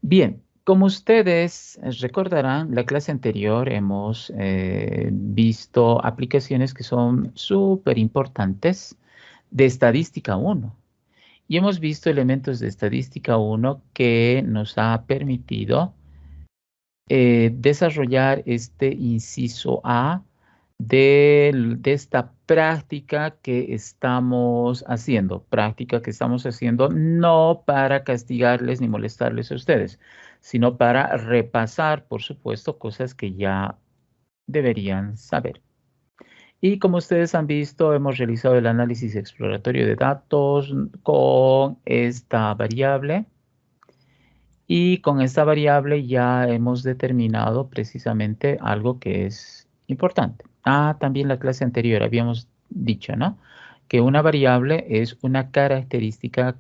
Bien, como ustedes recordarán, la clase anterior hemos visto aplicaciones que son súper importantes de estadística 1 y hemos visto elementos de estadística 1 que nos ha permitido desarrollar este inciso A de esta práctica que estamos haciendo no para castigarles ni molestarles a ustedes, sino para repasar, por supuesto, cosas que ya deberían saber. Y como ustedes han visto, hemos realizado el análisis exploratorio de datos con esta variable. Y con esta variable ya hemos determinado precisamente algo que es importante. También la clase anterior habíamos dicho, ¿no? Que una variable es una característica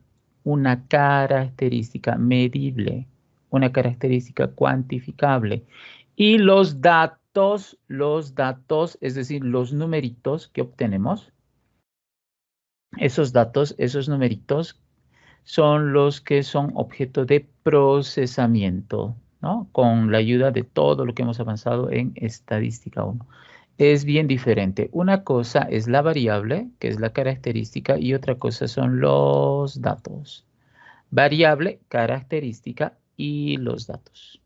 medible, una característica cuantificable. Y los datos, es decir, los numeritos que obtenemos, esos datos, esos numeritos son los que son objeto de procesamiento, ¿no? Con la ayuda de todo lo que hemos avanzado en estadística 1. Es bien diferente. Una cosa es la variable, que es la característica, y otra cosa son los datos. Variable, característica y los datos.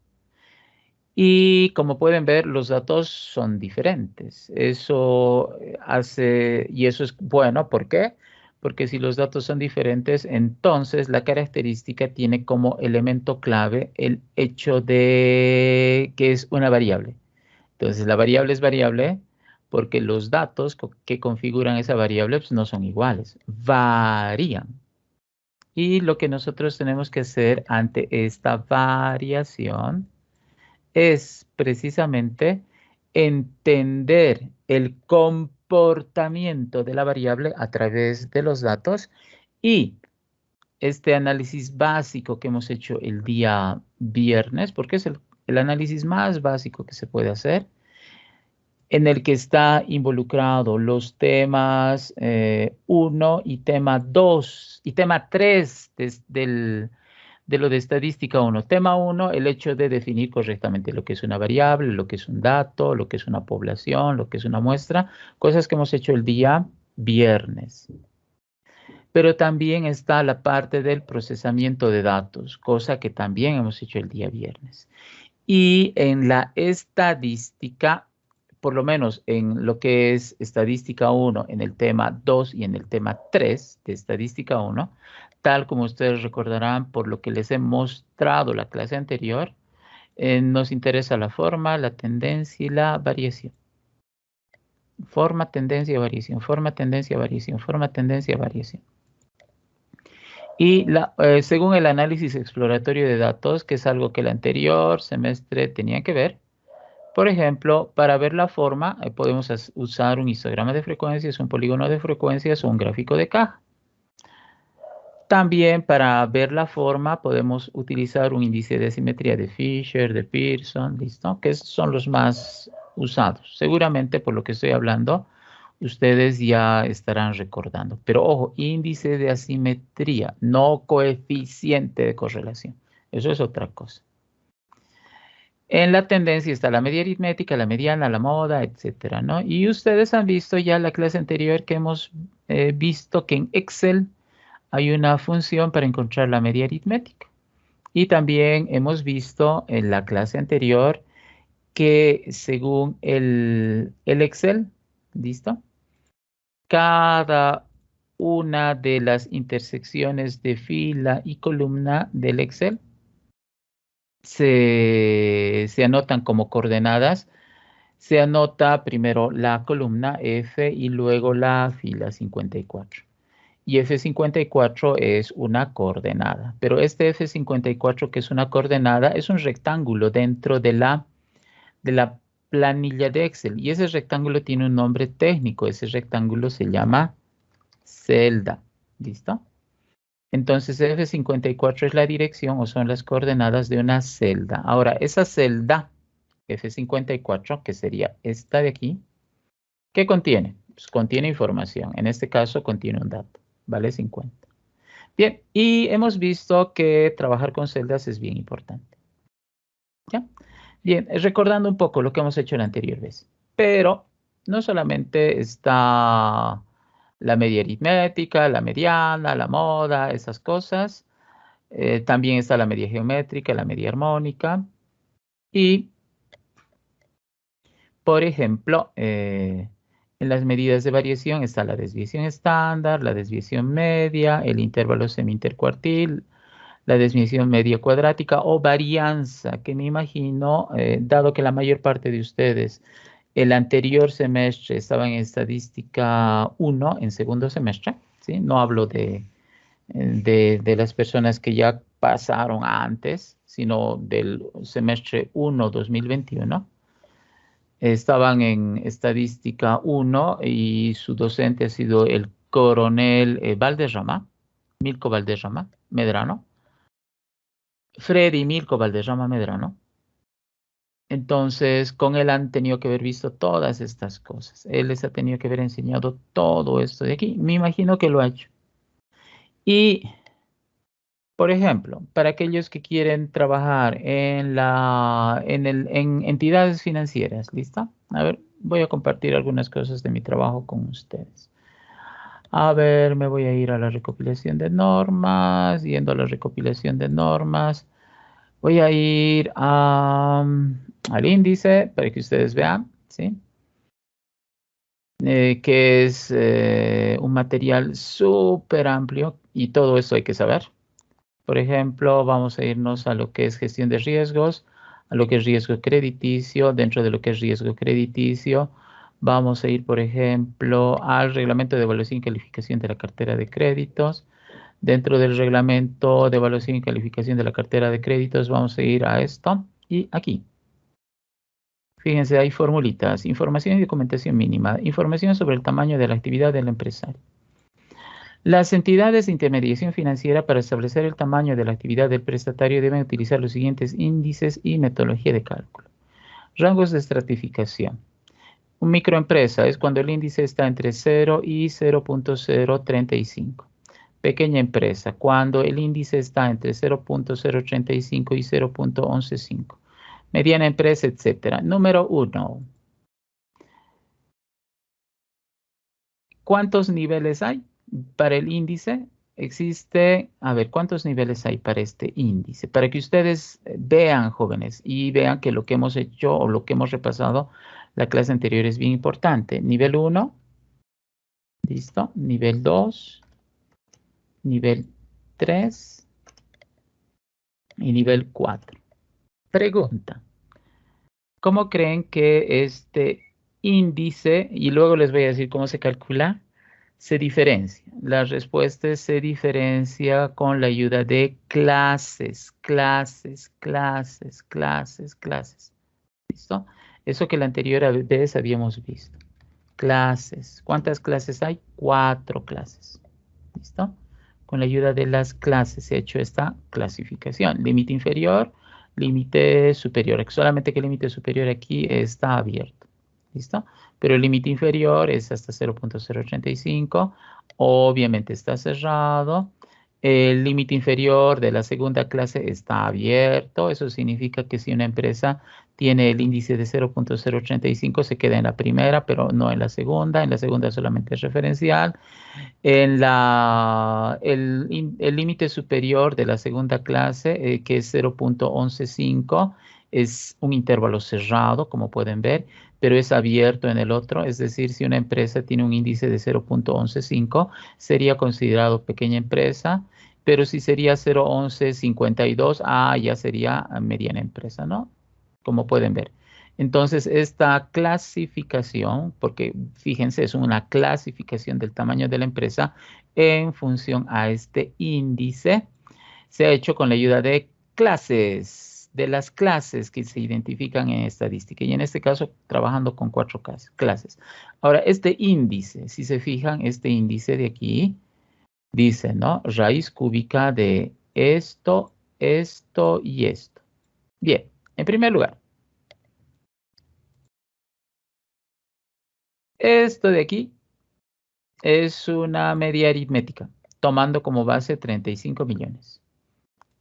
Y como pueden ver, los datos son diferentes. Eso y eso es bueno. ¿Por qué? Porque si los datos son diferentes, entonces la característica tiene como elemento clave el hecho de que es una variable. Entonces la variable es variable porque los datos que configuran esa variable pues, no son iguales, varían. Y lo que nosotros tenemos que hacer ante esta variación es precisamente entender el comportamiento de la variable a través de los datos y este análisis básico que hemos hecho el día viernes, porque es el análisis más básico que se puede hacer, en el que está involucrado los temas 1 y tema 2 y tema 3 de lo de estadística 1. Tema 1, el hecho de definir correctamente lo que es una variable, lo que es un dato, lo que es una población, lo que es una muestra, cosas que hemos hecho el día viernes. Pero también está la parte del procesamiento de datos, cosa que también hemos hecho el día viernes. Y en la estadística, por lo menos en lo que es estadística 1, en el tema 2 y en el tema 3 de estadística 1, tal como ustedes recordarán por lo que les he mostrado la clase anterior, nos interesa la forma, la tendencia y la variación. Forma, tendencia, variación, forma, tendencia, variación, forma, tendencia, variación. Y según el análisis exploratorio de datos, que es algo que el anterior semestre tenía que ver, por ejemplo, para ver la forma, podemos usar un histograma de frecuencias, un polígono de frecuencias o un gráfico de caja. También para ver la forma podemos utilizar un índice de asimetría de Fisher, de Pearson, ¿listo? Que son los más usados. Seguramente por lo que estoy hablando, ustedes ya estarán recordando. Pero ojo, índice de asimetría, no coeficiente de correlación. Eso es otra cosa. En la tendencia está la media aritmética, la mediana, la moda, etcétera, ¿no? Y ustedes han visto ya en la clase anterior que hemos visto que en Excel hay una función para encontrar la media aritmética. Y también hemos visto en la clase anterior que según el Excel, ¿listo? Cada una de las intersecciones de fila y columna del Excel se anotan como coordenadas. Se anota primero la columna F y luego la fila 54. Y F54 es una coordenada. Pero este F54, que es una coordenada, es un rectángulo dentro de la planilla de Excel. Y ese rectángulo tiene un nombre técnico. Ese rectángulo se llama celda. ¿Listo? Entonces F54 es la dirección o son las coordenadas de una celda. Ahora, esa celda F54, que sería esta de aquí, ¿qué contiene? Pues contiene información. En este caso contiene un dato. Vale 50. Bien, y hemos visto que trabajar con celdas es bien importante. ¿Ya? Bien, recordando un poco lo que hemos hecho la anterior vez. Pero no solamente está la media aritmética, la mediana, la moda, esas cosas. También está la media geométrica, la media armónica. Y, por ejemplo, en las medidas de variación está la desviación estándar, la desviación media, el intervalo semi-intercuartil, la desviación media cuadrática o varianza, que me imagino, dado que la mayor parte de ustedes el anterior semestre estaban en estadística 1 en segundo semestre, ¿sí? No hablo de las personas que ya pasaron antes, sino del semestre 1 2021. Estaban en estadística 1 y su docente ha sido el coronel Valderrama, Milko Valderrama Medrano. Freddy Milko Valderrama Medrano. Entonces, con él han tenido que haber visto todas estas cosas. Él les ha tenido que haber enseñado todo esto de aquí. Me imagino que lo ha hecho. Y, por ejemplo, para aquellos que quieren trabajar en entidades financieras, ¿listo? A ver, voy a compartir algunas cosas de mi trabajo con ustedes. A ver, me voy a ir a la recopilación de normas. Yendo a la recopilación de normas, voy a ir al índice para que ustedes vean, ¿sí? Que es un material súper amplio y todo eso hay que saber. Por ejemplo, vamos a irnos a lo que es gestión de riesgos, a lo que es riesgo crediticio. Dentro de lo que es riesgo crediticio, vamos a ir, por ejemplo, al reglamento de evaluación y calificación de la cartera de créditos. Dentro del reglamento de evaluación y calificación de la cartera de créditos, vamos a ir a esto y aquí. Fíjense, hay formulitas, información y documentación mínima, información sobre el tamaño de la actividad del empresario. Las entidades de intermediación financiera para establecer el tamaño de la actividad del prestatario deben utilizar los siguientes índices y metodología de cálculo. Rangos de estratificación. Un microempresa es cuando el índice está entre 0 y 0.035. Pequeña empresa, cuando el índice está entre 0.035 y 0.115. Mediana empresa, etc. Número 1. ¿Cuántos niveles hay para el índice? Existe, a ver, ¿cuántos niveles hay para este índice? Para que ustedes vean, jóvenes, y vean que lo que hemos hecho o lo que hemos repasado la clase anterior es bien importante. Nivel 1, listo. Nivel 2, nivel 3 y nivel 4. Pregunta, ¿cómo creen que este índice, y luego les voy a decir cómo se calcula, se diferencia? La respuesta se diferencia con la ayuda de clases, clases, clases, clases, clases. ¿Listo? Eso que la anterior vez habíamos visto. Clases. ¿Cuántas clases hay? 4 clases. ¿Listo? Con la ayuda de las clases se ha hecho esta clasificación. Límite inferior, límite superior. Solamente que el límite superior aquí está abierto. ¿Listo? Pero el límite inferior es hasta 0.085. Obviamente está cerrado. El límite inferior de la segunda clase está abierto. Eso significa que si una empresa tiene el índice de 0.085, se queda en la primera, pero no en la segunda. En la segunda solamente es referencial. El límite superior de la segunda clase, que es 0.115, es un intervalo cerrado, como pueden ver, pero es abierto en el otro. Es decir, si una empresa tiene un índice de 0.115, sería considerado pequeña empresa, pero si sería 0.1152, ya sería mediana empresa, ¿no? Como pueden ver. Entonces, esta clasificación, porque fíjense, es una clasificación del tamaño de la empresa en función a este índice, se ha hecho con la ayuda de clases, de las clases que se identifican en estadística, y en este caso trabajando con 4 clases. Ahora, este índice, si se fijan, este índice de aquí dice, ¿no? Raíz cúbica de esto, esto y esto. Bien, en primer lugar, esto de aquí es una media aritmética. tomando como base 35 millones.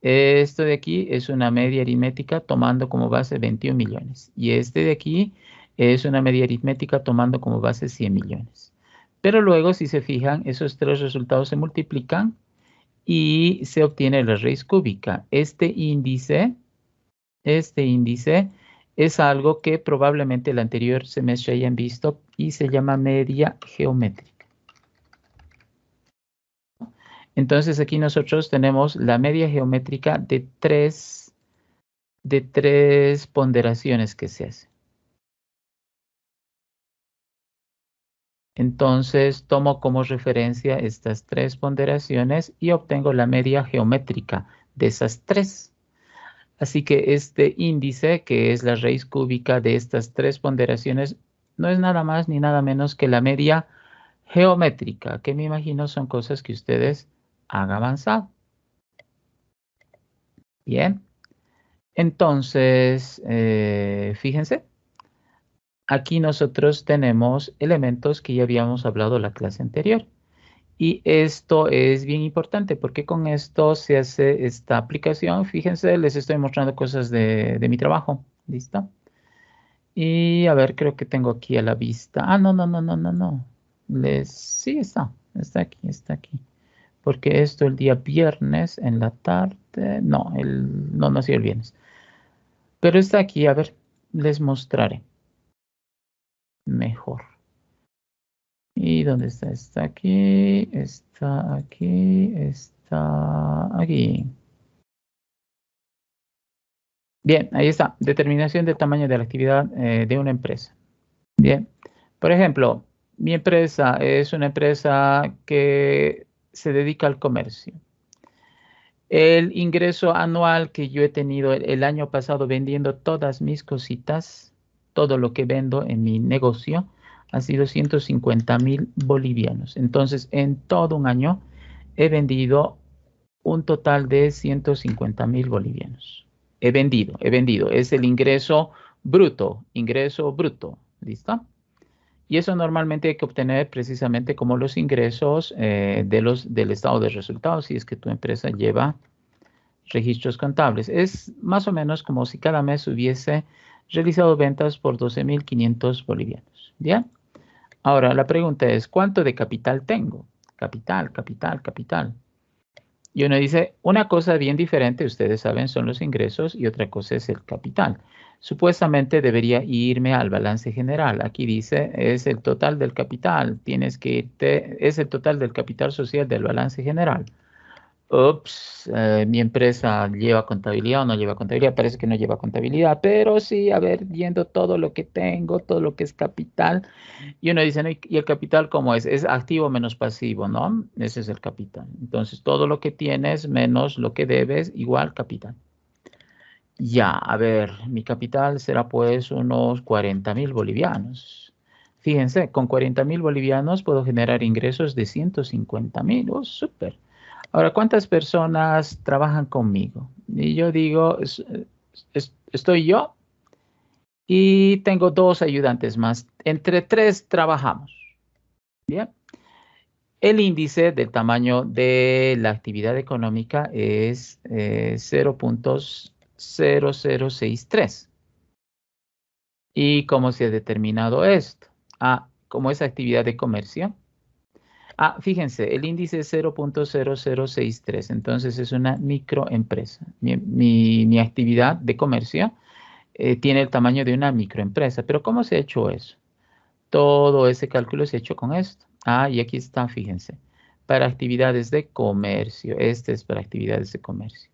Esto de aquí es una media aritmética tomando como base 21 millones. Y este de aquí es una media aritmética tomando como base 100 millones. Pero luego, si se fijan, esos tres resultados se multiplican y se obtiene la raíz cúbica. Este índice es algo que probablemente el anterior semestre hayan visto y se llama media geométrica. Entonces aquí nosotros tenemos la media geométrica de tres ponderaciones que se hacen. Entonces tomo como referencia estas tres ponderaciones y obtengo la media geométrica de esas tres. Así que este índice, que es la raíz cúbica de estas tres ponderaciones, no es nada más ni nada menos que la media geométrica, que me imagino son cosas que ustedes han avanzado. Bien, entonces, fíjense, aquí nosotros tenemos elementos que ya habíamos hablado la clase anterior. Y esto es bien importante porque con esto se hace esta aplicación. Fíjense, les estoy mostrando cosas de mi trabajo. ¿Listo? Y a ver, creo que tengo aquí a la vista. Ah, no. Sí, está aquí. Porque esto el día viernes en la tarde. No ha sido el viernes. Pero está aquí, a ver, les mostraré mejor. ¿Y dónde está? Está aquí, está aquí, está aquí. Bien, ahí está. Determinación del tamaño de la actividad de una empresa. Bien. Por ejemplo, mi empresa es una empresa que se dedica al comercio. El ingreso anual que yo he tenido el año pasado vendiendo todas mis cositas, todo lo que vendo en mi negocio, ha sido 150.000 bolivianos. Entonces, en todo un año he vendido un total de 150.000 bolivianos. He vendido. Es el ingreso bruto. ¿Listo? Y eso normalmente hay que obtener precisamente como los ingresos del estado de resultados, si es que tu empresa lleva registros contables. Es más o menos como si cada mes hubiese realizado ventas por 12.500 bolivianos. ¿Bien? Ahora, la pregunta es, ¿cuánto de capital tengo? Capital. Y uno dice, una cosa bien diferente, ustedes saben, son los ingresos y otra cosa es el capital. Supuestamente debería irme al balance general. Aquí dice, es el total del capital. Tienes que irte, es el total del capital social del balance general. Ups, mi empresa lleva contabilidad o no lleva contabilidad. Parece que no lleva contabilidad, pero sí, a ver, viendo todo lo que tengo, todo lo que es capital. Y uno dice, ¿no? ¿Y el capital cómo es? Es activo menos pasivo, ¿no? Ese es el capital. Entonces, todo lo que tienes menos lo que debes, igual capital. Ya, a ver, mi capital será pues unos 40.000 bolivianos. Fíjense, con 40.000 bolivianos puedo generar ingresos de 150.000. Oh, súper. Ahora, ¿cuántas personas trabajan conmigo? Y yo digo, estoy yo y tengo dos ayudantes más. Entre tres trabajamos. Bien. El índice del tamaño de la actividad económica es 0.0063. ¿Y cómo se ha determinado esto? Como es actividad de comercio. Fíjense, el índice es 0.0063, entonces es una microempresa. Mi actividad de comercio tiene el tamaño de una microempresa, pero ¿cómo se ha hecho eso? Todo ese cálculo se ha hecho con esto. Y aquí está, fíjense, para actividades de comercio. Este es para actividades de comercio.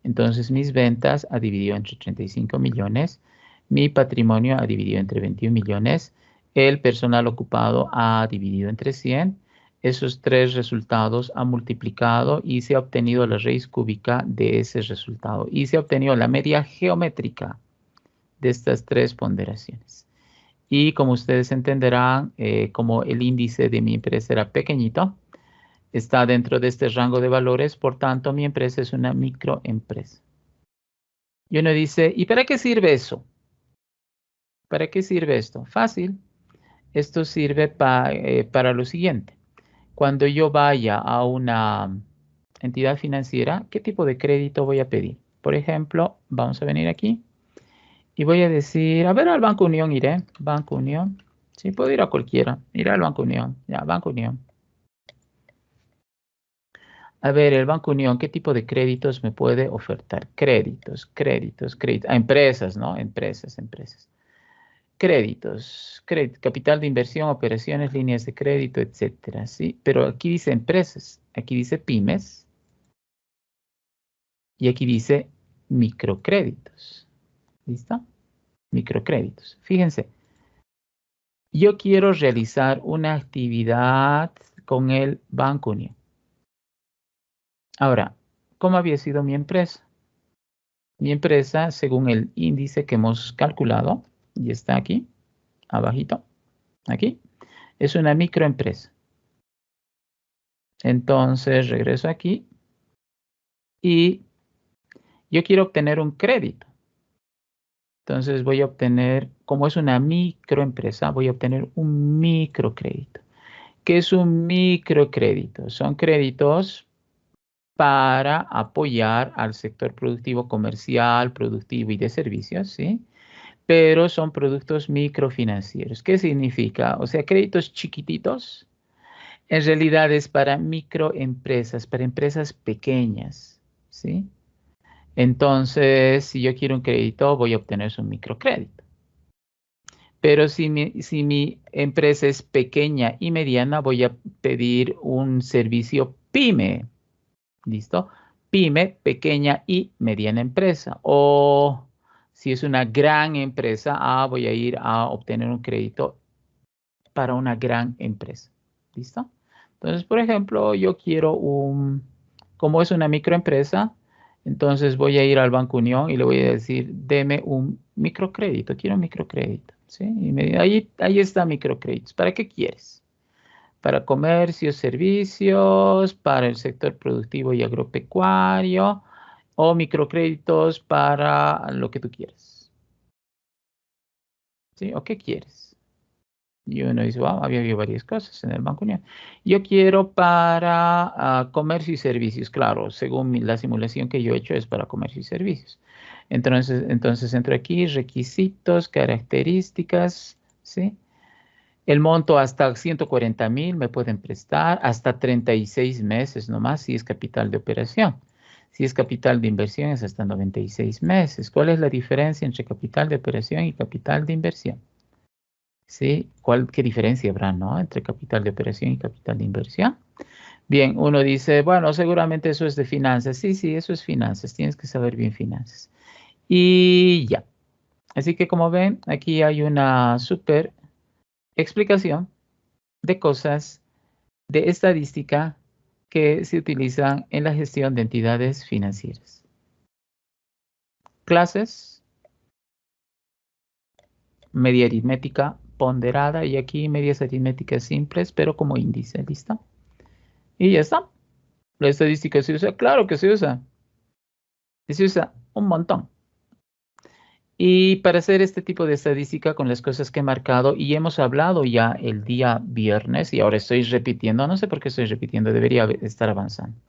Entonces, mis ventas ha dividido entre 35 millones, mi patrimonio ha dividido entre 21 millones, el personal ocupado ha dividido entre 100. Esos tres resultados ha multiplicado y se ha obtenido la raíz cúbica de ese resultado. Y se ha obtenido la media geométrica de estas tres ponderaciones. Y como ustedes entenderán, como el índice de mi empresa era pequeñito, está dentro de este rango de valores, por tanto, mi empresa es una microempresa. Y uno dice, ¿y para qué sirve eso? ¿Para qué sirve esto? Fácil. Esto sirve para lo siguiente. cuando yo vaya a una entidad financiera, ¿qué tipo de crédito voy a pedir? Por ejemplo, vamos a venir aquí y voy a decir, a ver, al Banco Unión iré. Banco Unión. Sí, puedo ir a cualquiera. Iré al Banco Unión. Ya, Banco Unión. A ver, el Banco Unión, ¿qué tipo de créditos me puede ofertar? Créditos. A empresas, ¿no? Empresas. Créditos, capital de inversión, operaciones, líneas de crédito, etcétera, ¿sí? Pero aquí dice empresas, aquí dice pymes y aquí dice microcréditos. ¿Listo? Microcréditos. Fíjense, yo quiero realizar una actividad con el Banco Unión. Ahora, ¿cómo había sido mi empresa? Mi empresa, según el índice que hemos calculado, y está aquí, abajito, aquí, es una microempresa. Entonces, regreso aquí y yo quiero obtener un crédito. Entonces, voy a obtener, como es una microempresa, voy a obtener un microcrédito. ¿Qué es un microcrédito? Son créditos para apoyar al sector productivo comercial, productivo y de servicios, ¿sí? Pero son productos microfinancieros. ¿Qué significa? O sea, créditos chiquititos, en realidad es para microempresas, para empresas pequeñas, ¿sí? Entonces, si yo quiero un crédito, voy a obtener un microcrédito. Pero si mi empresa es pequeña y mediana, voy a pedir un servicio PYME. ¿Listo? PYME, pequeña y mediana empresa. O si es una gran empresa, voy a ir a obtener un crédito para una gran empresa. ¿Listo? Entonces, por ejemplo, yo quiero como es una microempresa, entonces voy a ir al Banco Unión y le voy a decir, deme un microcrédito, quiero un microcrédito. ¿Sí? Y ahí está microcréditos. ¿Para qué quieres? Para comercios, servicios, para el sector productivo y agropecuario, o microcréditos para lo que tú quieras. ¿Sí? ¿O qué quieres? Y uno dice, wow, había habido varias cosas en el Banco Unión. Yo quiero para comercio y servicios, claro, según la simulación que yo he hecho es para comercio y servicios. Entonces entro aquí, requisitos, características, ¿sí? El monto hasta 140,000 me pueden prestar, hasta 36 meses nomás si es capital de operación. Si es capital de inversión es hasta 96 meses. ¿Cuál es la diferencia entre capital de operación y capital de inversión? ¿Sí? ¿Qué diferencia habrá, no? Entre capital de operación y capital de inversión. Bien, uno dice, bueno, seguramente eso es de finanzas. Sí, eso es finanzas. Tienes que saber bien finanzas. Y ya. Así que como ven, aquí hay una súper explicación de cosas de estadística que se utilizan en la gestión de entidades financieras. Clases, media aritmética ponderada y aquí medias aritméticas simples, pero como índice, ¿listo? Y ya está. La estadística se usa, claro que se usa. Y se usa un montón. Y para hacer este tipo de estadística con las cosas que he marcado, y hemos hablado ya el día viernes, y ahora estoy repitiendo, no sé por qué estoy repitiendo, debería estar avanzando.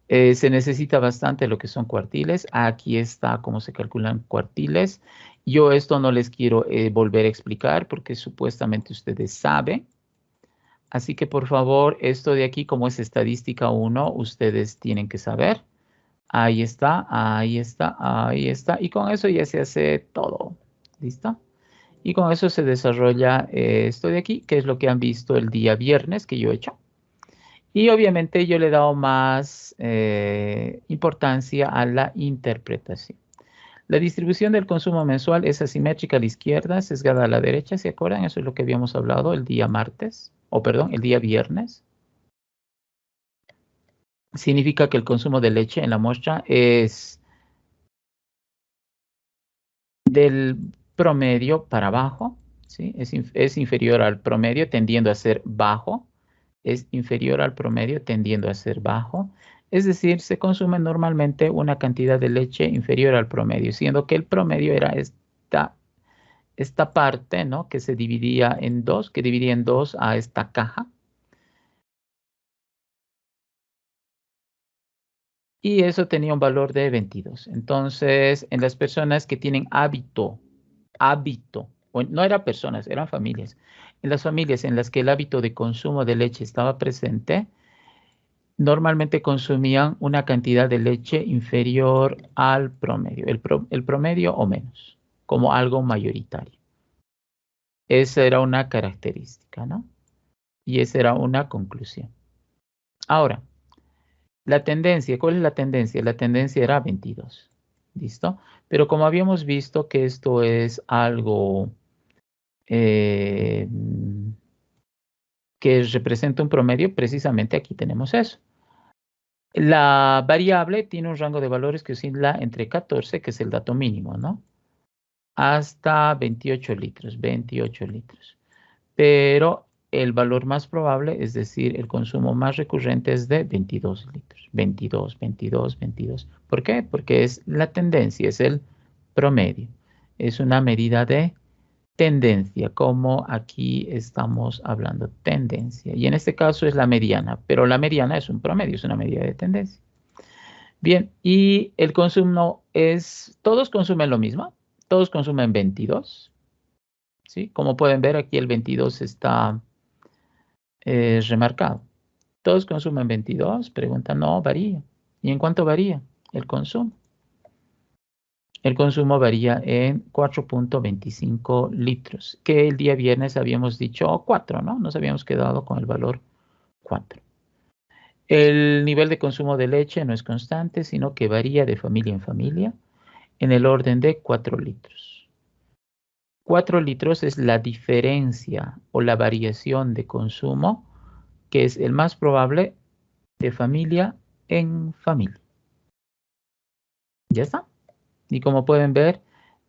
Se necesita bastante lo que son cuartiles. Aquí está cómo se calculan cuartiles. Yo esto no les quiero volver a explicar porque supuestamente ustedes saben. Así que por favor, esto de aquí, como es estadística 1, ustedes tienen que saber. Ahí está, ahí está, ahí está. Y con eso ya se hace todo. ¿Listo? Y con eso se desarrolla esto de aquí, que es lo que han visto el día viernes que yo he hecho. Y obviamente yo le he dado más importancia a la interpretación. La distribución del consumo mensual es asimétrica a la izquierda, sesgada a la derecha, ¿se acuerdan? Eso es lo que habíamos hablado el día martes, o perdón, el día viernes. Significa que el consumo de leche en la muestra es del promedio para abajo, ¿sí? Es inferior al promedio tendiendo a ser bajo, es inferior al promedio tendiendo a ser bajo. Es decir, se consume normalmente una cantidad de leche inferior al promedio, siendo que el promedio era esta parte, ¿no? Que se dividía en dos, que dividía en dos a esta caja. y eso tenía un valor de 22. Entonces, en las personas que tienen hábito, no eran personas, eran familias. En las familias en las que el hábito de consumo de leche estaba presente, normalmente consumían una cantidad de leche inferior al promedio, el promedio o menos, como algo mayoritario. Esa era una característica, ¿no? Y esa era una conclusión. Ahora, la tendencia, ¿cuál es la tendencia? La tendencia era 22, ¿listo? Pero como habíamos visto que esto es algo que representa un promedio, precisamente aquí tenemos eso. La variable tiene un rango de valores que oscila entre 14, que es el dato mínimo, ¿no? Hasta 28 litros, 28 litros. Pero el valor más probable, es decir, el consumo más recurrente es de 22 litros. 22, 22, 22. ¿Por qué? Porque es la tendencia, es el promedio. Es una medida de tendencia, como aquí estamos hablando, tendencia. Y en este caso es la mediana, pero la mediana es un promedio, es una medida de tendencia. Bien, y el consumo es, todos consumen lo mismo, todos consumen 22, ¿sí? Como pueden ver aquí el 22 está remarcado. Todos consumen 22, pregunta, no, varía. ¿Y en cuánto varía el consumo? El consumo varía en 4.25 litros, que el día viernes habíamos dicho 4, ¿no? Nos habíamos quedado con el valor 4. El nivel de consumo de leche no es constante, sino que varía de familia en familia en el orden de 4 litros. 4 litros es la diferencia o la variación de consumo, que es el más probable de familia en familia. ¿Ya está? Y como pueden ver,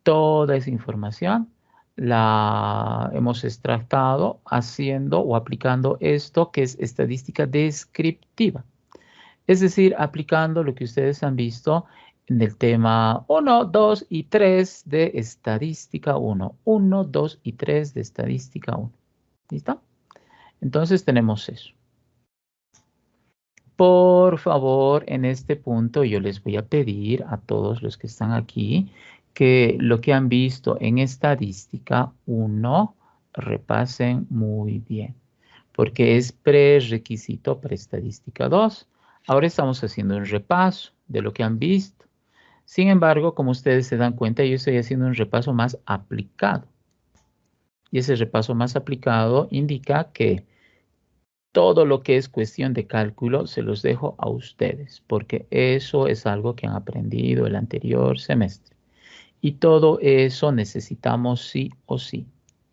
toda esa información la hemos extractado haciendo o aplicando esto que es estadística descriptiva. Es decir, aplicando lo que ustedes han visto en el tema 1, 2 y 3 de estadística 1. 1, 2 y 3 de estadística 1. ¿Listo? Entonces tenemos eso. Por favor, en este punto yo les voy a pedir a todos los que están aquí que lo que han visto en estadística 1 repasen muy bien, porque es prerequisito para estadística 2. Ahora estamos haciendo un repaso de lo que han visto. Sin embargo, como ustedes se dan cuenta, yo estoy haciendo un repaso más aplicado. Y ese repaso más aplicado indica que todo lo que es cuestión de cálculo se los dejo a ustedes, porque eso es algo que han aprendido el anterior semestre. Y todo eso necesitamos sí o sí,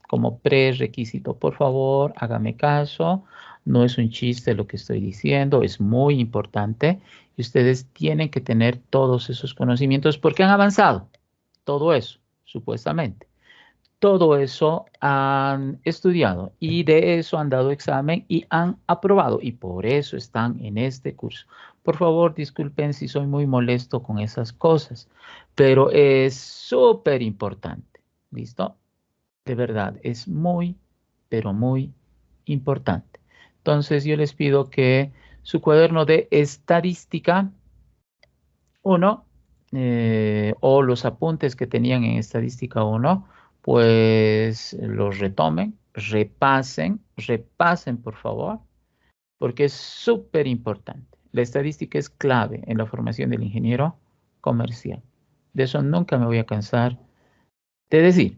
como prerequisito. Por favor, hágame caso. No es un chiste lo que estoy diciendo, es muy importante. Y ustedes tienen que tener todos esos conocimientos porque han avanzado. Todo eso, supuestamente. Todo eso han estudiado y de eso han dado examen y han aprobado y por eso están en este curso. Por favor, disculpen si soy muy molesto con esas cosas, pero es súper importante. ¿Listo? De verdad, es muy, pero muy importante. Entonces, yo les pido que su cuaderno de estadística 1 o los apuntes que tenían en estadística 1, pues los retomen, repasen por favor, porque es súper importante. La estadística es clave en la formación del ingeniero comercial. De eso nunca me voy a cansar de decir.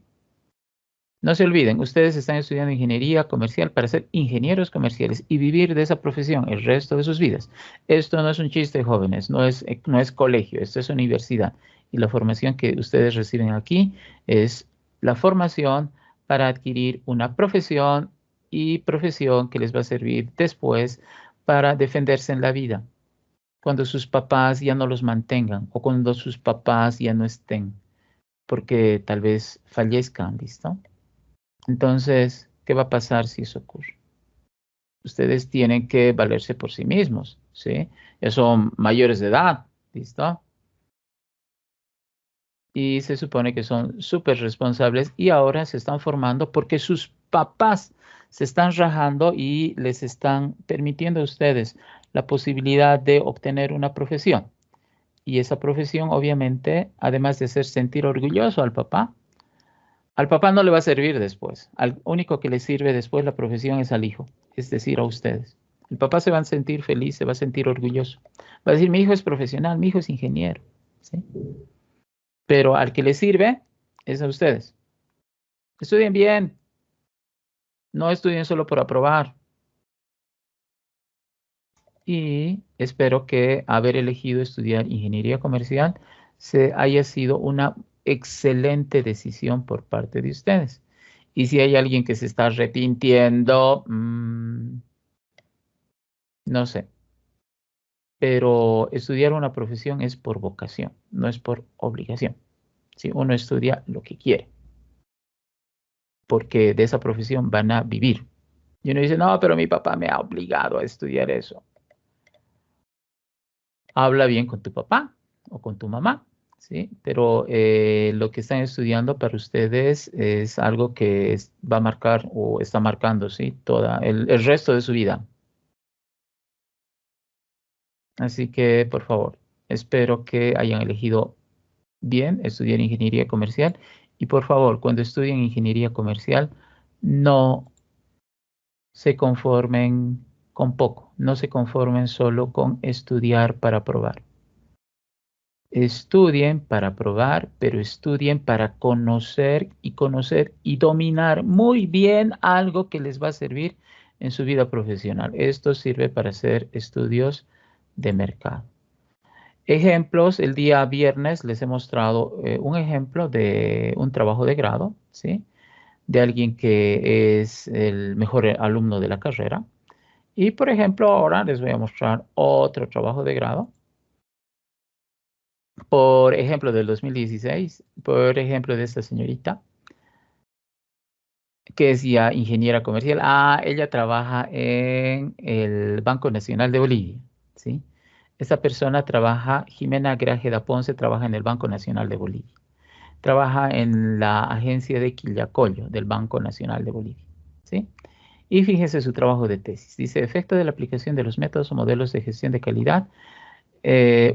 No se olviden, ustedes están estudiando ingeniería comercial para ser ingenieros comerciales y vivir de esa profesión el resto de sus vidas. Esto no es un chiste, jóvenes, no es colegio, esto es universidad. Y la formación que ustedes reciben aquí es la formación para adquirir una profesión y profesión que les va a servir después para defenderse en la vida, cuando sus papás ya no los mantengan o cuando sus papás ya no estén, porque tal vez fallezcan, ¿listo? Entonces, ¿qué va a pasar si eso ocurre? Ustedes tienen que valerse por sí mismos, ¿sí? Ya son mayores de edad, ¿listo? Y se supone que son súper responsables y ahora se están formando porque sus papás se están rajando y les están permitiendo a ustedes la posibilidad de obtener una profesión. Y esa profesión, obviamente, además de hacer sentir orgulloso al papá no le va a servir después. Al único que le sirve después la profesión es al hijo, es decir, a ustedes. El papá se va a sentir feliz, se va a sentir orgulloso. Va a decir, mi hijo es profesional, mi hijo es ingeniero. ¿Sí? Pero al que le sirve es a ustedes. Estudien bien, no estudien solo por aprobar. Y espero que haber elegido estudiar ingeniería comercial haya sido una excelente decisión por parte de ustedes. Y si hay alguien que se está arrepintiendo, no sé. Pero estudiar una profesión es por vocación, no es por obligación. ¿Sí? Uno estudia lo que quiere, porque de esa profesión van a vivir. Y uno dice, no, pero mi papá me ha obligado a estudiar eso. Habla bien con tu papá o con tu mamá, ¿sí? Pero lo que están estudiando para ustedes es algo que va a marcar o está marcando, ¿sí? Toda el resto de su vida. Así que, por favor, espero que hayan elegido bien estudiar ingeniería comercial. Y por favor, cuando estudien ingeniería comercial, no se conformen con poco, no se conformen solo con estudiar para aprobar. Estudien para aprobar, pero estudien para conocer y dominar muy bien algo que les va a servir en su vida profesional. Esto sirve para hacer estudios de mercado. Ejemplos, el día viernes les he mostrado un ejemplo de un trabajo de grado, ¿sí? De alguien que es el mejor alumno de la carrera. Y por ejemplo, ahora les voy a mostrar otro trabajo de grado. Por ejemplo, del 2016, por ejemplo, de esta señorita, que es ya ingeniera comercial. Ella trabaja en el Banco Nacional de Bolivia, ¿sí? Esta persona trabaja, Jimena Grajeda Ponce, trabaja en el Banco Nacional de Bolivia. Trabaja en la agencia de Quillacollo del Banco Nacional de Bolivia, ¿sí? Y fíjese su trabajo de tesis. Dice, efecto de la aplicación de los métodos o modelos de gestión de calidad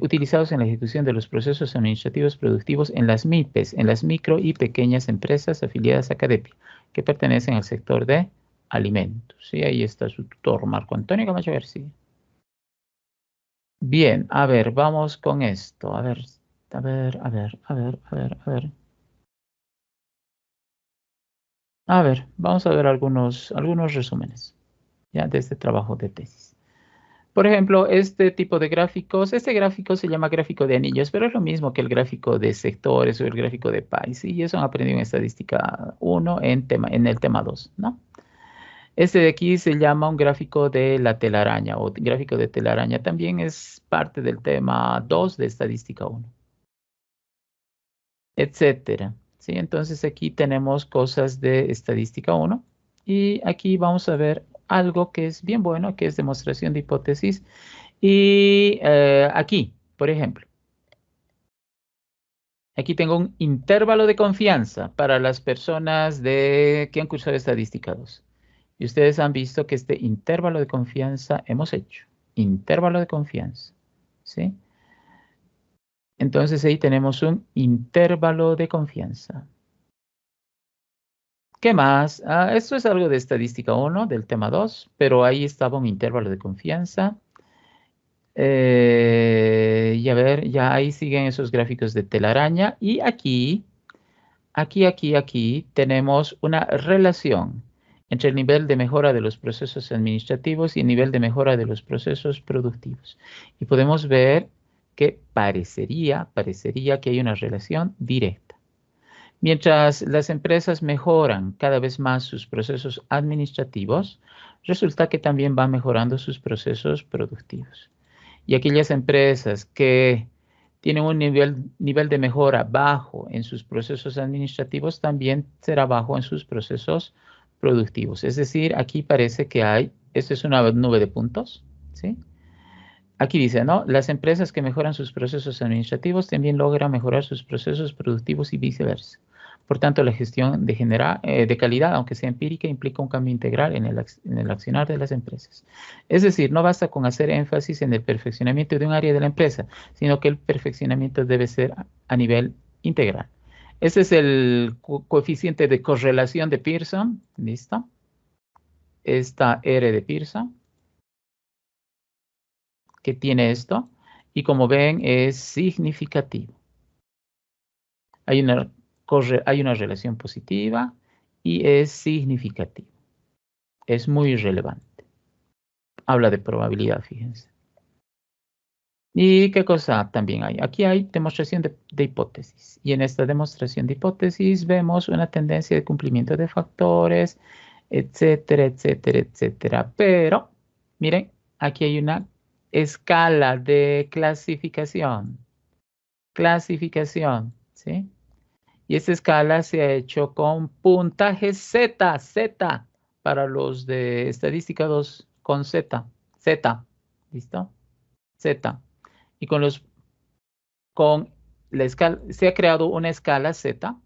utilizados en la ejecución de los procesos administrativos productivos en las MIPES, en las micro y pequeñas empresas afiliadas a Cadepi, que pertenecen al sector de alimentos. ¿Sí? Ahí está su tutor, Marco Antonio Camacho García. Bien, a ver, vamos con esto. A ver. A ver, vamos a ver algunos resúmenes ya de este trabajo de tesis. Por ejemplo, este tipo de gráficos, este gráfico se llama gráfico de anillos, pero es lo mismo que el gráfico de sectores o el gráfico de país. Y eso han aprendido en estadística 1 en el tema 2, ¿no? Este de aquí se llama un gráfico de la telaraña o gráfico de telaraña. También es parte del tema 2 de estadística 1, etcétera. ¿Sí? Entonces aquí tenemos cosas de estadística 1 y aquí vamos a ver algo que es bien bueno, que es demostración de hipótesis. Y aquí, por ejemplo, aquí tengo un intervalo de confianza para las personas que han cursado estadística 2. Y ustedes han visto que este intervalo de confianza hemos hecho. Intervalo de confianza. ¿Sí? Entonces ahí tenemos un intervalo de confianza. ¿Qué más? Esto es algo de estadística 1 del tema 2, pero ahí estaba un intervalo de confianza. Y a ver, ya ahí siguen esos gráficos de telaraña. Y aquí tenemos una relación entre el nivel de mejora de los procesos administrativos y el nivel de mejora de los procesos productivos. Y podemos ver que parecería que hay una relación directa. Mientras las empresas mejoran cada vez más sus procesos administrativos, resulta que también van mejorando sus procesos productivos. Y aquellas empresas que tienen un nivel de mejora bajo en sus procesos administrativos, también será bajo en sus procesos productivos. Es decir, aquí parece que esto es una nube de puntos, ¿sí? Aquí dice, ¿no? Las empresas que mejoran sus procesos administrativos también logran mejorar sus procesos productivos y viceversa. Por tanto, la gestión de calidad, aunque sea empírica, implica un cambio integral en el accionar de las empresas. Es decir, no basta con hacer énfasis en el perfeccionamiento de un área de la empresa, sino que el perfeccionamiento debe ser a nivel integral. Ese es el coeficiente de correlación de Pearson. ¿Listo? Esta R de Pearson, que tiene esto, y como ven es significativo. Hay una relación positiva y es significativo. Es muy relevante. Habla de probabilidad, fíjense. ¿Y qué cosa también hay? Aquí hay demostración de hipótesis. Y en esta demostración de hipótesis vemos una tendencia de cumplimiento de factores, etcétera, etcétera, etcétera. Pero, miren, aquí hay una escala de clasificación. Clasificación, ¿sí? Y esta escala se ha hecho con puntaje Z, Z, para los de estadística 2 con Z, Z, ¿listo? Z. Y con la escala, se ha creado una escala Z,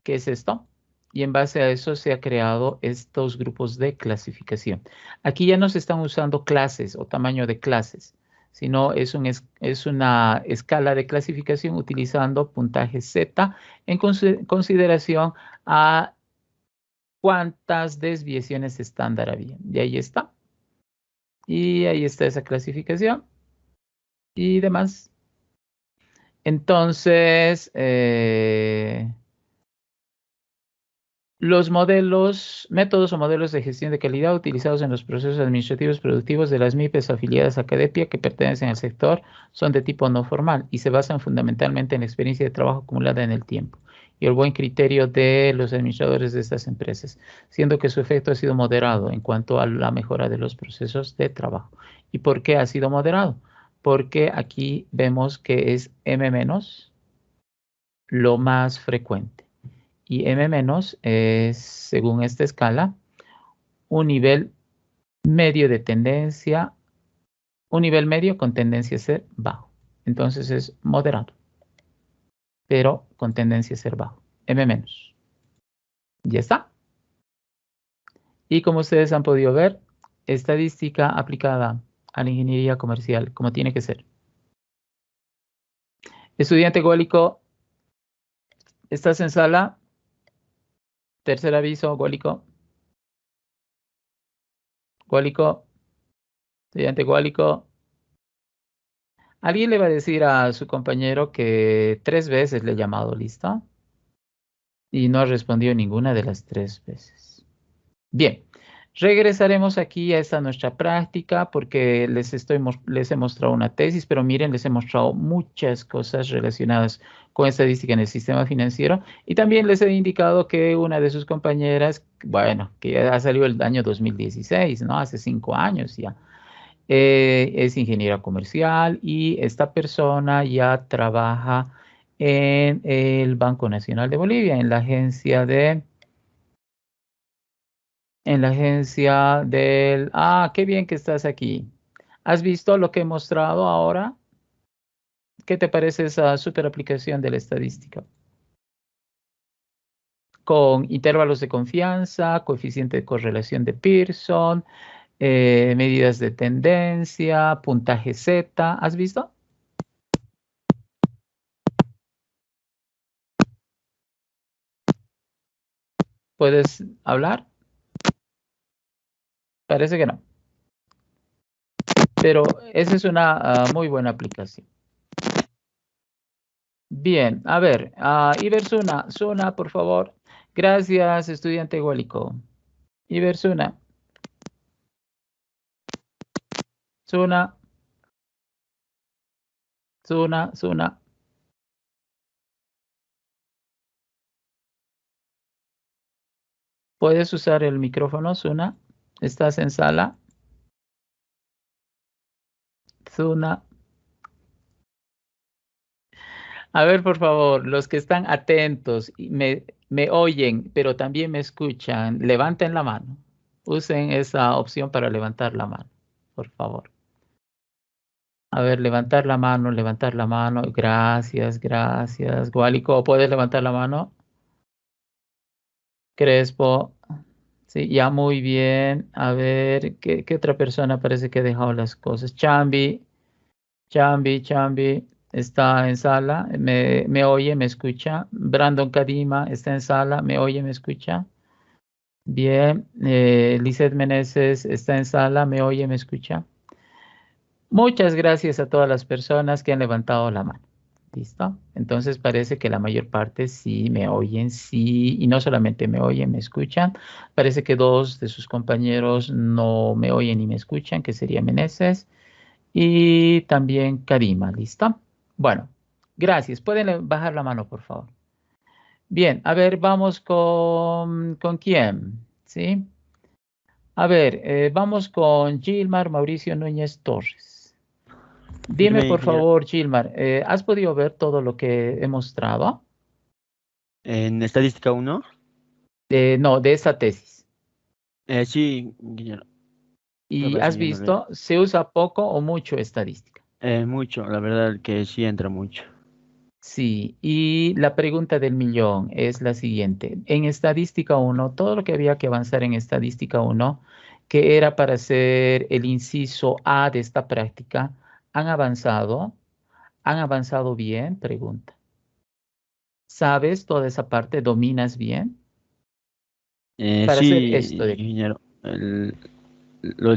que es esto, y en base a eso se ha creado estos grupos de clasificación. Aquí ya no se están usando clases o tamaño de clases, sino es una escala de clasificación utilizando puntaje Z en consideración a cuántas desviaciones estándar había. Y ahí está. Y ahí está esa clasificación y demás. Entonces, los métodos o modelos de gestión de calidad utilizados en los procesos administrativos productivos de las MIPES afiliadas a Acadepia que pertenecen al sector son de tipo no formal y se basan fundamentalmente en la experiencia de trabajo acumulada en el tiempo y el buen criterio de los administradores de estas empresas, siendo que su efecto ha sido moderado en cuanto a la mejora de los procesos de trabajo. ¿Y por qué ha sido moderado? Porque aquí vemos que es M- lo más frecuente. Y M- es, según esta escala, un nivel medio de tendencia, un nivel medio con tendencia a ser bajo. Entonces es moderado, pero con tendencia a ser bajo. M-. Ya está. Y como ustedes han podido ver, estadística aplicada a la ingeniería comercial, como tiene que ser. Estudiante Gólico, ¿estás en sala? Tercer aviso, Gólico. Gólico, estudiante Gólico. Alguien le va a decir a su compañero que 3 veces le he llamado, ¿listo? Y no ha respondido ninguna de las 3 veces. Bien, regresaremos aquí a esta nuestra práctica porque les he mostrado una tesis, pero miren, les he mostrado muchas cosas relacionadas con estadística en el sistema financiero y también les he indicado que una de sus compañeras, bueno, que ya ha salido el año 2016, ¿no? Hace 5 años ya. Es ingeniera comercial y esta persona ya trabaja en el Banco Nacional de Bolivia, qué bien que estás aquí. ¿Has visto lo que he mostrado ahora? ¿Qué te parece esa super aplicación de la estadística? Con intervalos de confianza, coeficiente de correlación de Pearson, medidas de tendencia, puntaje Z. ¿Has visto? ¿Puedes hablar? Parece que no. Pero esa es una muy buena aplicación. Bien, a ver, Ibersuna, Suna, por favor. Gracias, estudiante Guálico. Ibersuna. Suna, Suna, Suna. ¿Puedes usar el micrófono, Suna? ¿Estás en sala? Suna. A ver, por favor, los que están atentos y me oyen, pero también me escuchan, levanten la mano. Usen esa opción para levantar la mano, por favor. A ver, levantar la mano, levantar la mano. Gracias, gracias. Guálico, ¿puedes levantar la mano? Crespo. Sí, ya muy bien. A ver, ¿qué otra persona parece que ha dejado las cosas? Chambi, Chambi, está en sala. Me oye, me escucha. Brandon Kadima está en sala. Me oye, me escucha. Bien. Lizeth Meneses está en sala. Me oye, me escucha. Muchas gracias a todas las personas que han levantado la mano. ¿Listo? Entonces parece que la mayor parte sí me oyen, sí, y no solamente me oyen, me escuchan. Parece que dos de sus compañeros no me oyen ni me escuchan, que sería Meneses y también Karima. ¿Listo? Bueno, gracias. Pueden bajar la mano, por favor. Bien, a ver, vamos ¿con quién? ¿Sí? A ver, vamos con Gilmar Mauricio Núñez Torres. Dime, Dígame, por ingeniero. favor, Gilmar, ¿has podido ver todo lo que he mostrado? En estadística 1, No, de esa tesis. sí, ingeniero. ¿Y Estaba has siguiéndole. visto, se usa poco o mucho estadística? Mucho, la verdad que sí entra mucho. Sí, y la pregunta del millón es la siguiente. En estadística uno, todo lo que había que avanzar en estadística uno, que era para hacer el inciso A de esta práctica, ¿han avanzado? ¿Han avanzado bien? Pregunta. ¿Sabes toda esa parte? ¿Dominas bien? Para hacer Sí, esto de aquí. ingeniero. Lo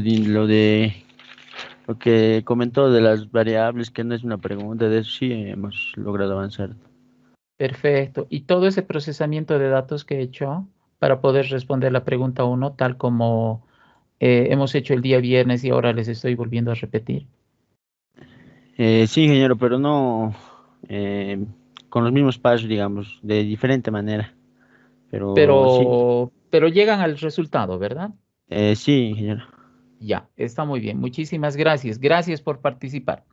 que comentó de las variables, que no es una pregunta, de eso sí hemos logrado avanzar. Perfecto. Y todo ese procesamiento de datos que he hecho para poder responder la pregunta uno, tal como hemos hecho el día viernes y ahora les estoy volviendo a repetir. Sí, ingeniero, pero no eh, con los mismos pasos, digamos, de diferente manera. Pero sí, Pero llegan al resultado, ¿verdad? sí, ingeniero. Ya, está muy bien. Muchísimas gracias. Gracias por participar.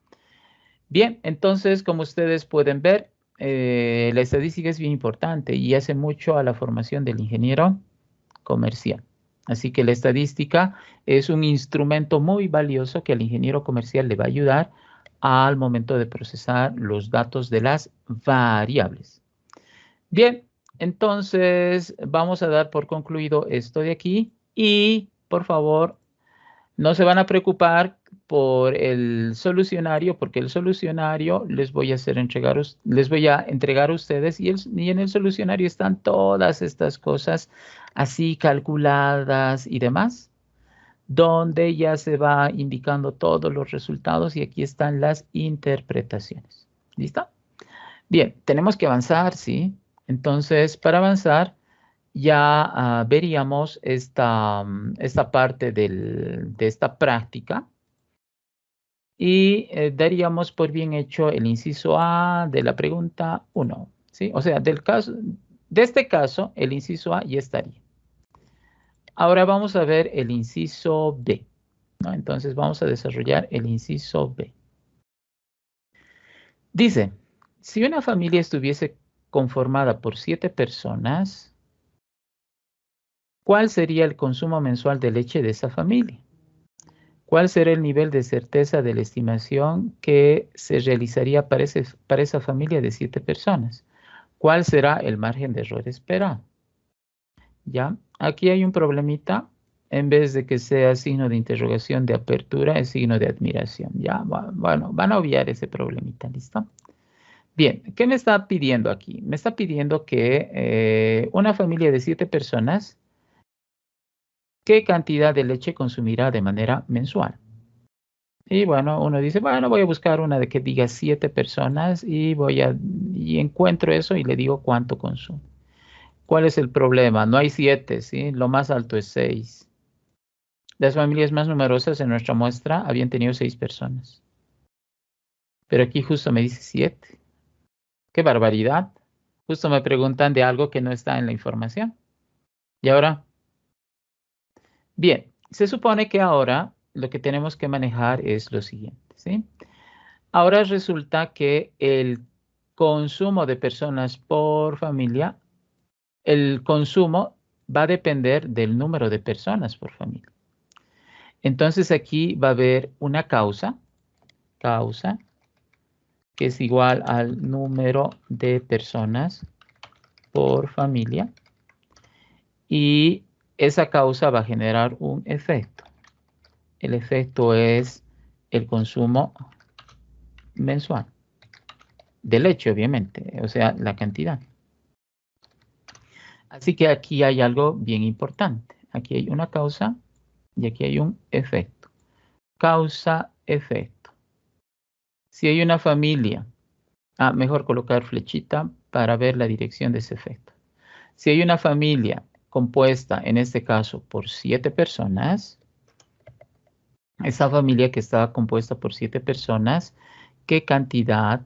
Bien, entonces, como ustedes pueden ver, la estadística es bien importante y hace mucho a la formación del ingeniero comercial. Así que la estadística es un instrumento muy valioso que al ingeniero comercial le va a ayudar al momento de procesar los datos de las variables. Bien, entonces vamos a dar por concluido esto de aquí y por favor no se van a preocupar por el solucionario, porque el solucionario les voy a les voy a entregar a ustedes y en el solucionario están todas estas cosas así calculadas y demás, donde ya se va indicando todos los resultados y aquí están las interpretaciones. ¿Listo? Bien, tenemos que avanzar, ¿sí? Entonces, para avanzar, ya veríamos esta parte de esta práctica y daríamos por bien hecho el inciso A de la pregunta 1, ¿sí? O sea, de este caso, el inciso A ya estaría. Ahora vamos a ver el inciso B, ¿no? Entonces vamos a desarrollar el inciso B. Dice, si una familia estuviese conformada por 7 personas, ¿cuál sería el consumo mensual de leche de esa familia? ¿Cuál será el nivel de certeza de la estimación que se realizaría para esa familia de 7 personas? ¿Cuál será el margen de error esperado? ¿Ya? Aquí hay un problemita. En vez de que sea signo de interrogación de apertura, es signo de admiración. ¿Ya? Bueno, van a obviar ese problemita, ¿listo? Bien, ¿qué me está pidiendo aquí? Me está pidiendo que una familia de 7 personas, ¿qué cantidad de leche consumirá de manera mensual? Y bueno, uno dice, bueno, voy a buscar una de que diga 7 personas y encuentro eso y le digo cuánto consume. ¿Cuál es el problema? No hay 7, ¿sí? Lo más alto es 6. Las familias más numerosas en nuestra muestra habían tenido 6 personas. Pero aquí justo me dice 7. ¡Qué barbaridad! Justo me preguntan de algo que no está en la información. Y ahora, bien, se supone que ahora lo que tenemos que manejar es lo siguiente, ¿sí? Ahora resulta que el consumo de personas por familia, el consumo va a depender del número de personas por familia. Entonces aquí va a haber una causa causa, que es igual al número de personas por familia. Y esa causa va a generar un efecto. El efecto es el consumo mensual de leche, obviamente, o sea, la cantidad. Así que aquí hay algo bien importante. Aquí hay una causa y aquí hay un efecto. Causa-efecto. Si hay una familia, mejor colocar flechita para ver la dirección de ese efecto. Si hay una familia compuesta, en este caso, por 7 personas, esa familia que está compuesta por 7 personas, ¿qué cantidad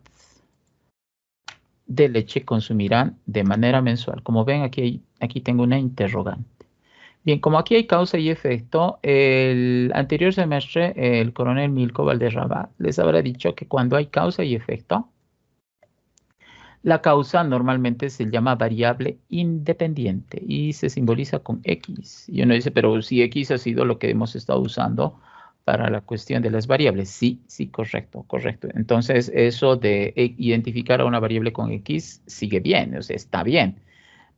de leche consumirán de manera mensual? Como ven, aquí tengo una interrogante. Bien, como aquí hay causa y efecto, el anterior semestre el coronel Milko Valderrama les habrá dicho que cuando hay causa y efecto, la causa normalmente se llama variable independiente y se simboliza con X. Y uno dice, pero si X ha sido lo que hemos estado usando para la cuestión de las variables. Sí, correcto. Entonces, eso de identificar a una variable con X sigue bien, o sea, está bien.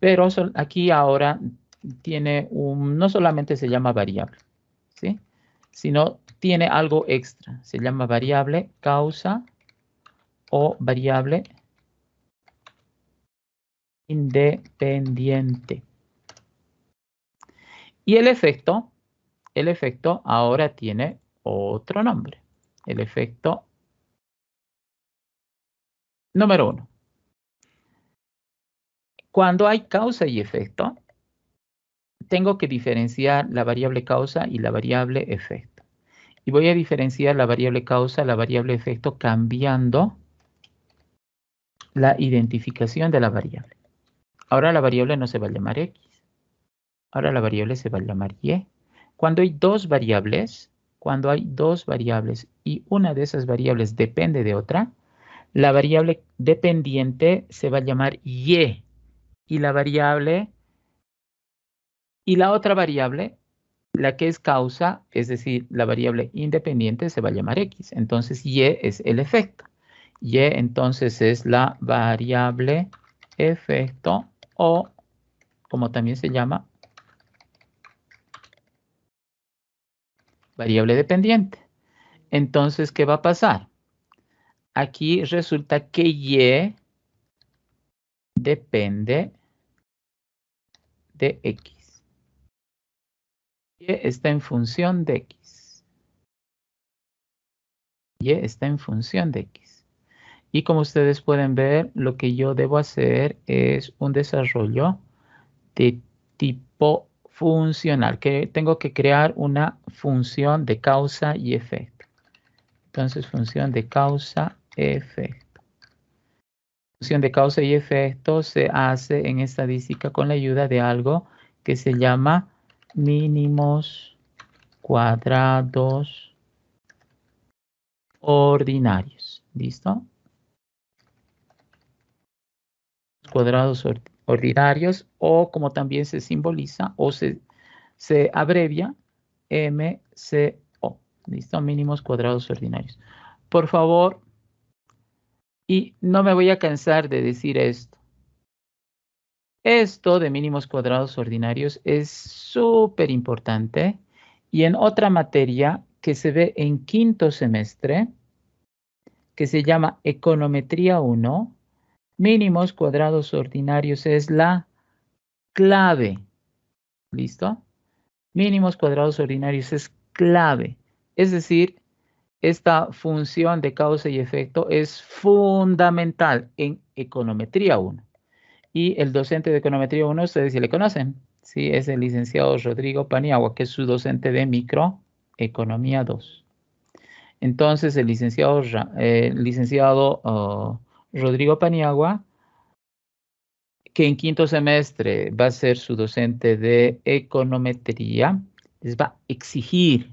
Pero aquí ahora tiene no solamente se llama variable, ¿sí? Sino tiene algo extra. Se llama variable causa o variable independiente. Y el efecto ahora tiene otro nombre. El efecto número 1. Cuando hay causa y efecto, tengo que diferenciar la variable causa y la variable efecto. Y voy a diferenciar la variable causa, la variable efecto, cambiando la identificación de la variable. Ahora la variable no se va a llamar X. Ahora la variable se va a llamar Y. Cuando hay dos variables y una de esas variables depende de otra, la variable dependiente se va a llamar Y. Y la otra variable, la que es causa, es decir, la variable independiente, se va a llamar X. Entonces, Y es el efecto. Y entonces es la variable efecto o, como también se llama, variable dependiente. Entonces, ¿qué va a pasar? Aquí resulta que Y depende de X. Y está en función de X. Y está en función de X. Y como ustedes pueden ver, lo que yo debo hacer es un desarrollo de tipo funcional, que tengo que crear una función de causa y efecto. Entonces, función de causa-efecto. Función de causa y efecto se hace en estadística con la ayuda de algo que se llama mínimos cuadrados ordinarios. ¿Listo? Cuadrados ordinarios, o como también se simboliza o se abrevia MCO. ¿Listo? Mínimos cuadrados ordinarios. Por favor, y no me voy a cansar de decir esto. Esto de mínimos cuadrados ordinarios es súper importante. Y en otra materia que se ve en quinto semestre, que se llama Econometría 1, mínimos cuadrados ordinarios es la clave. ¿Listo? Mínimos cuadrados ordinarios es clave. Es decir, esta función de causa y efecto es fundamental en Econometría 1. Y el docente de Econometría 1, ustedes sí le conocen. Sí, es el licenciado Rodrigo Paniagua, que es su docente de Microeconomía 2. Entonces, el licenciado Rodrigo Paniagua, que en quinto semestre va a ser su docente de econometría, les va a exigir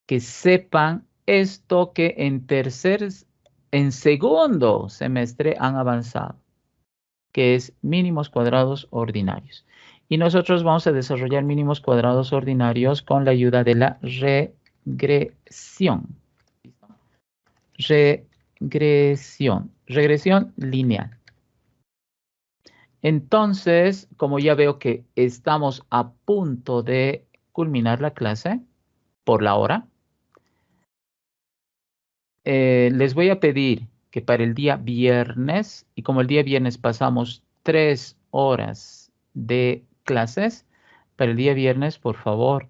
que sepan esto que en segundo semestre han avanzado, que es mínimos cuadrados ordinarios. Y nosotros vamos a desarrollar mínimos cuadrados ordinarios con la ayuda de la regresión. Regresión lineal. Entonces, como ya veo que estamos a punto de culminar la clase por la hora, les voy a pedir que para el día viernes, y como el día viernes pasamos 3 horas de clases, para el día viernes, por favor,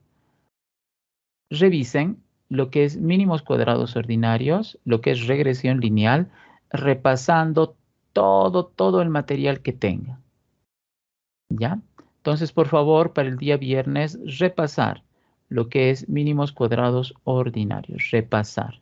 revisen lo que es mínimos cuadrados ordinarios, lo que es regresión lineal, repasando todo el material que tengan. ¿Ya? Entonces, por favor, para el día viernes, repasar lo que es mínimos cuadrados ordinarios, repasar.